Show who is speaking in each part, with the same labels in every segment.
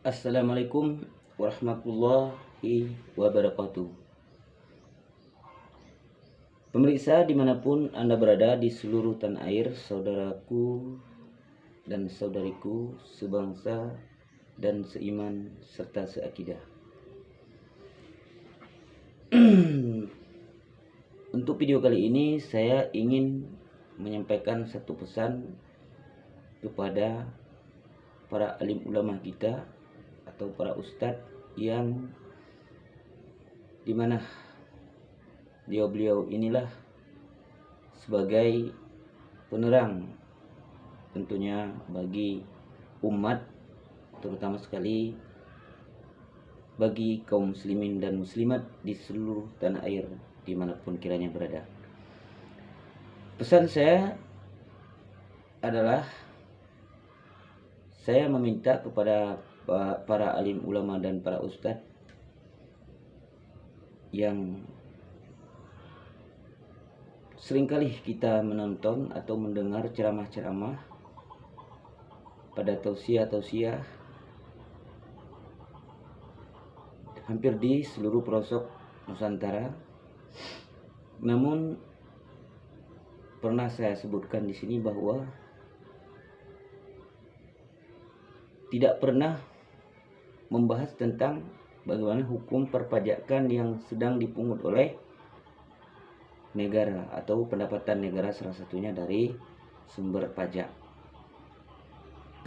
Speaker 1: Assalamualaikum warahmatullahi wabarakatuh. Pemirsa dimanapun Anda berada di seluruh tanah air, saudaraku dan saudariku sebangsa dan seiman serta seakidah. Untuk video kali ini saya ingin menyampaikan satu pesan kepada para alim ulama kita atau para ustadz yang dimana beliau inilah sebagai penerang tentunya bagi umat, terutama sekali bagi kaum muslimin dan muslimat di seluruh tanah air dimanapun kiranya berada. Pesan saya adalah saya meminta kepada para alim ulama dan para ustadz yang seringkali kita menonton atau mendengar ceramah-ceramah pada tausiah-tausiah hampir di seluruh pelosok Nusantara. Namun pernah saya sebutkan di sini bahwa tidak pernah membahas tentang bagaimana hukum perpajakan yang sedang dipungut oleh negara atau pendapatan negara, salah satunya dari sumber pajak.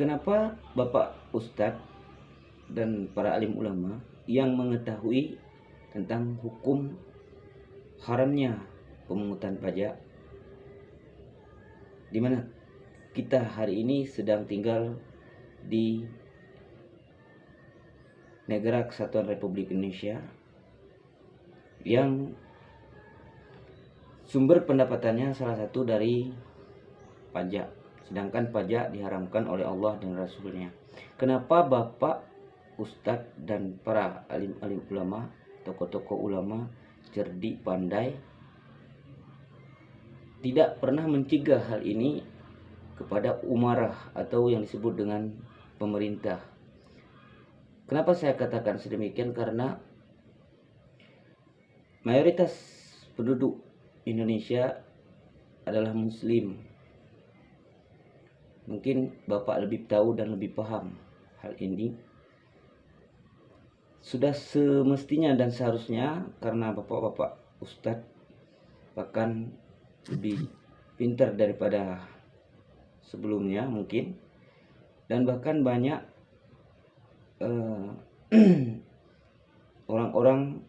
Speaker 1: Kenapa Bapak Ustadz dan para alim ulama yang mengetahui tentang hukum haramnya pemungutan pajak, di mana kita hari ini sedang tinggal di Negara Kesatuan Republik Indonesia yang sumber pendapatannya salah satu dari pajak, sedangkan pajak diharamkan oleh Allah dan Rasulnya. Kenapa Bapak Ustadz dan para alim-alim ulama, tokoh-tokoh ulama cerdik pandai tidak pernah mencegah hal ini kepada umarah atau yang disebut dengan pemerintah? Kenapa saya katakan sedemikian? Karena mayoritas penduduk Indonesia adalah muslim. Mungkin Bapak lebih tahu dan lebih paham hal ini. Sudah semestinya dan seharusnya, karena Bapak-bapak ustadz bahkan lebih pintar daripada sebelumnya mungkin, dan bahkan banyak orang-orang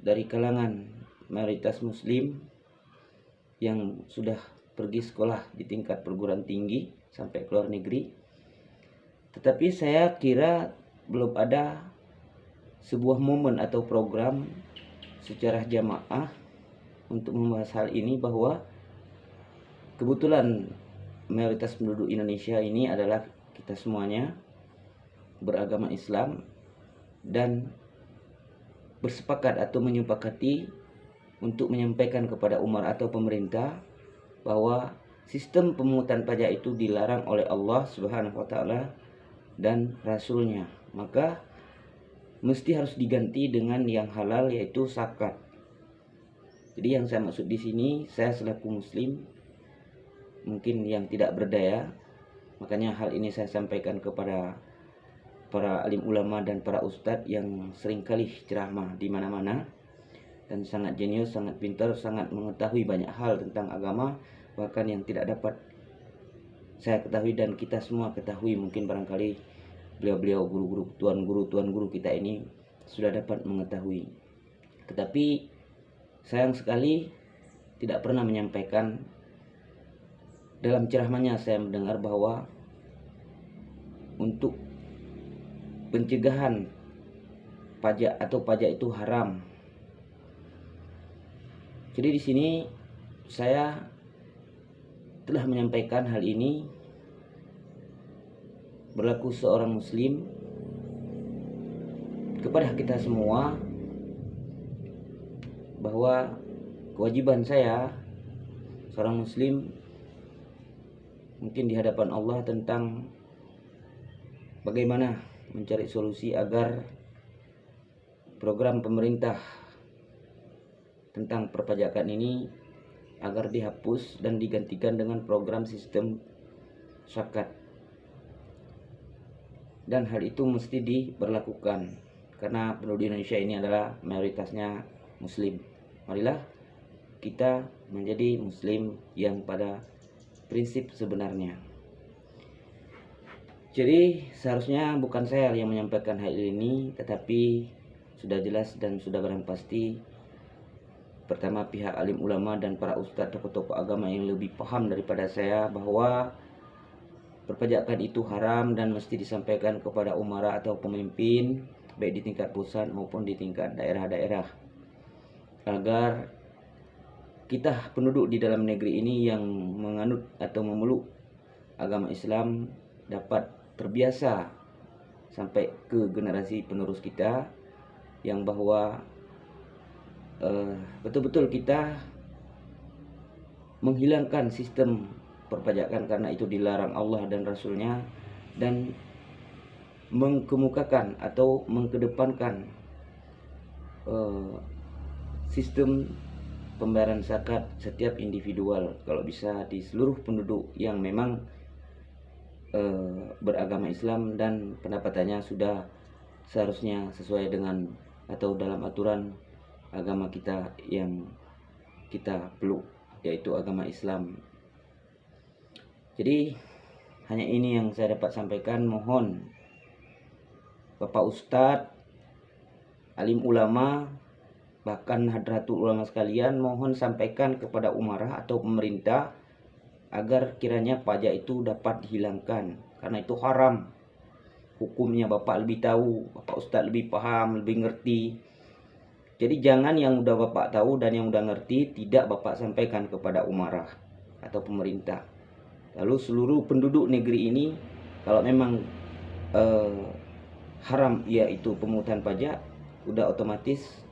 Speaker 1: dari kalangan mayoritas muslim yang sudah pergi sekolah di tingkat perguruan tinggi sampai ke luar negeri. Tetapi saya kira belum ada sebuah momen atau program secara jamaah untuk membahas hal ini, bahwa kebetulan mayoritas penduduk Indonesia ini adalah kita semuanya beragama Islam dan bersepakat atau menyepakati untuk menyampaikan kepada umat atau pemerintah bahwa sistem pemungutan pajak itu dilarang oleh Allah Subhanahu wa taala dan Rasulnya. Maka mesti harus diganti dengan yang halal, yaitu zakat. Jadi yang saya maksud di sini, saya selaku muslim mungkin yang tidak berdaya, makanya hal ini saya sampaikan kepada para alim ulama dan para ustadz yang seringkali ceramah di mana-mana dan sangat jenius, sangat pintar, sangat mengetahui banyak hal tentang agama, bahkan yang tidak dapat saya ketahui dan kita semua ketahui. Mungkin barangkali beliau-beliau guru-guru, tuan guru kita ini sudah dapat mengetahui. Tetapi sayang sekali tidak pernah menyampaikan. Dalam ceramahnya saya mendengar bahwa untuk pencegahan pajak atau pajak itu haram. Jadi di sini saya telah menyampaikan hal ini berlaku seorang muslim kepada kita semua, bahwa kewajiban saya seorang muslim mungkin di hadapan Allah tentang bagaimana mencari solusi agar program pemerintah tentang perpajakan ini agar dihapus dan digantikan dengan program sistem zakat. Dan hal itu mesti diberlakukan karena penduduk Indonesia ini adalah mayoritasnya muslim. Marilah kita menjadi muslim yang pada prinsip sebenarnya. Jadi seharusnya bukan saya yang menyampaikan hal ini, tetapi sudah jelas dan sudah barang pasti pertama pihak alim ulama dan para ustadz tokoh-tokoh agama yang lebih paham daripada saya bahwa perpajakan itu haram dan mesti disampaikan kepada umara atau pemimpin baik di tingkat pusat maupun di tingkat daerah-daerah, agar kita penduduk di dalam negeri ini yang menganut atau memeluk agama Islam dapat terbiasa sampai ke generasi penerus kita, yang bahwa betul-betul kita menghilangkan sistem perpajakan karena itu dilarang Allah dan Rasulnya, dan mengkemukakan atau mengkedepankan sistem pembayaran zakat setiap individual, kalau bisa di seluruh penduduk yang memang beragama Islam dan pendapatannya sudah seharusnya sesuai dengan atau dalam aturan agama kita yang kita peluk, yaitu agama Islam. Jadi hanya ini yang saya dapat sampaikan. Mohon Bapak Ustadz, alim ulama, bahkan hadratul ulama sekalian, mohon sampaikan kepada umarah atau pemerintah agar kiranya pajak itu dapat dihilangkan, karena itu haram. Hukumnya Bapak lebih tahu, Bapak Ustadz lebih paham, lebih ngerti. Jadi jangan yang udah Bapak tahu dan yang udah ngerti tidak Bapak sampaikan kepada umarah atau pemerintah. Lalu seluruh penduduk negeri ini kalau memang haram yaitu pemungutan pajak, udah otomatis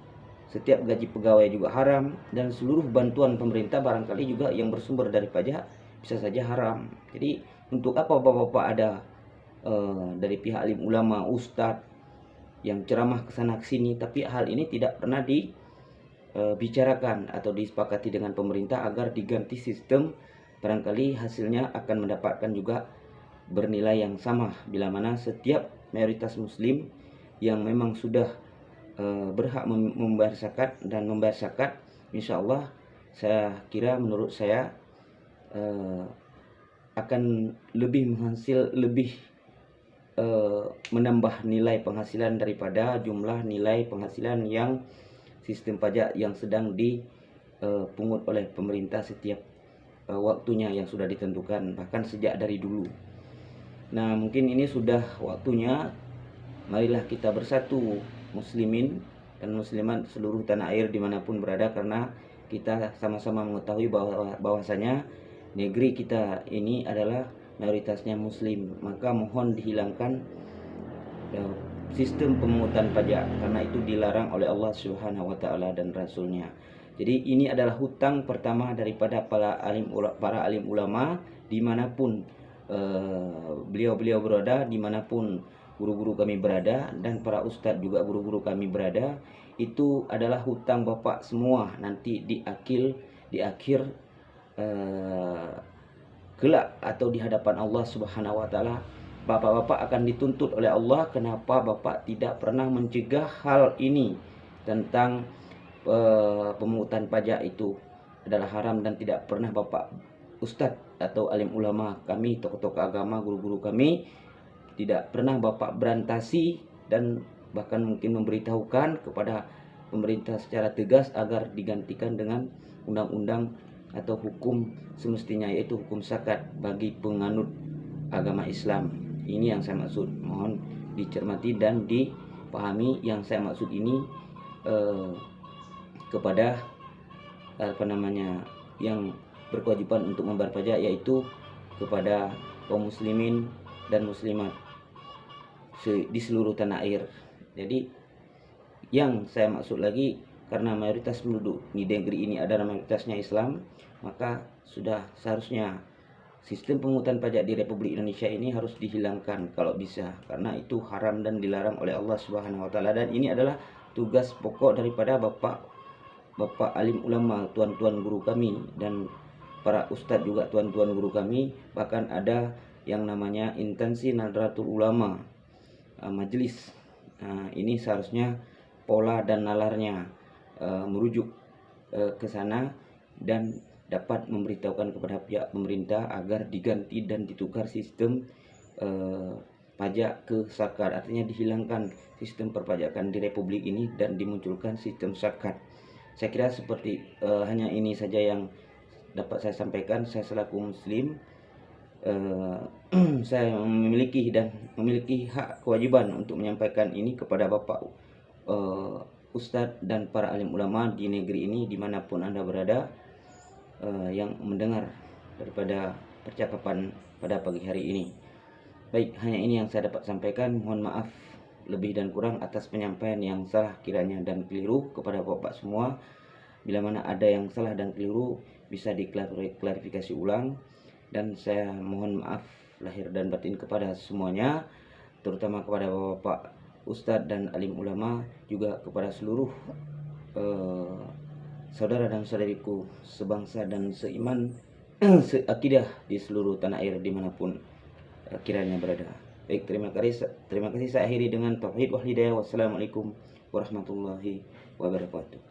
Speaker 1: setiap gaji pegawai juga haram, dan seluruh bantuan pemerintah barangkali juga yang bersumber dari pajak bisa saja haram. Jadi untuk apa Bapak-bapak ada dari pihak alim ulama, ustadz yang ceramah kesana kesini, tapi hal ini tidak pernah dibicarakan atau disepakati dengan pemerintah agar diganti sistem. Barangkali hasilnya akan mendapatkan juga bernilai yang sama, bila mana setiap mayoritas muslim yang memang sudah berhak membayar zakat dan membayar zakat, insya Allah saya kira menurut saya akan lebih menambah nilai penghasilan daripada jumlah nilai penghasilan yang sistem pajak yang sedang dipungut oleh pemerintah setiap waktunya yang sudah ditentukan, bahkan sejak dari dulu. Nah, mungkin ini sudah waktunya. Marilah kita bersatu muslimin dan muslimat seluruh tanah air dimanapun berada, karena kita sama-sama mengetahui bahwasanya negeri kita ini adalah mayoritasnya muslim. Maka mohon dihilangkan sistem pemungutan pajak, karena itu dilarang oleh Allah Subhanahu wa taala dan Rasulnya. Jadi ini adalah hutang pertama daripada para alim ulama dimanapun beliau-beliau berada, dimanapun guru-guru kami berada, dan para ustadz juga guru-guru kami berada. Itu adalah hutang Bapak semua nanti di akhir kelak atau di hadapan Allah Subhanahu wa taala. Bapak-bapak akan dituntut oleh Allah, kenapa Bapak tidak pernah mencegah hal ini tentang pemungutan pajak itu adalah haram, dan tidak pernah Bapak ustadz atau alim ulama kami, tokoh-tokoh agama, guru-guru kami, tidak pernah Bapak berantasi dan bahkan mungkin memberitahukan kepada pemerintah secara tegas agar digantikan dengan undang-undang atau hukum semestinya, yaitu hukum zakat bagi penganut agama Islam. Ini yang saya maksud. Mohon dicermati dan dipahami. Yang saya maksud ini kepada yang berkewajiban untuk membayar pajak, yaitu kepada kaum muslimin dan muslimat di seluruh tanah air. Jadi yang saya maksud lagi, karena mayoritas penduduk di negeri ini adalah mayoritasnya Islam, maka sudah seharusnya sistem pemungutan pajak di Republik Indonesia ini harus dihilangkan kalau bisa, karena itu haram dan dilarang oleh Allah Subhanahu wa taala, dan ini adalah tugas pokok daripada Bapak alim ulama, tuan-tuan guru kami, dan para ustadz juga tuan-tuan guru kami. Bahkan ada yang namanya intensi Nahdlatul Ulama, majelis. Ini seharusnya pola dan nalarnya merujuk ke sana dan dapat memberitahukan kepada pihak pemerintah agar diganti dan ditukar sistem pajak ke zakat, artinya dihilangkan sistem perpajakan di Republik ini dan dimunculkan sistem zakat. Saya kira seperti hanya ini saja yang dapat saya sampaikan. Saya selaku muslim, saya memiliki hak kewajiban untuk menyampaikan ini kepada Bapak Ustadz dan para alim ulama di negeri ini dimanapun Anda berada, yang mendengar daripada percakapan pada pagi hari ini. Baik, hanya ini yang saya dapat sampaikan. Mohon maaf lebih dan kurang atas penyampaian yang salah kiranya dan keliru kepada Bapak semua. Bila mana ada yang salah dan keliru bisa diklarifikasi ulang, dan saya mohon maaf lahir dan batin kepada semuanya, terutama kepada Bapak Ustadz dan alim ulama, juga kepada seluruh saudara dan saudariku sebangsa dan seiman, seakidah di seluruh tanah air dimanapun kiranya berada. Baik, terima kasih. Saya akhiri dengan tauhid wal hidayah. Wassalamualaikum warahmatullahi wabarakatuh.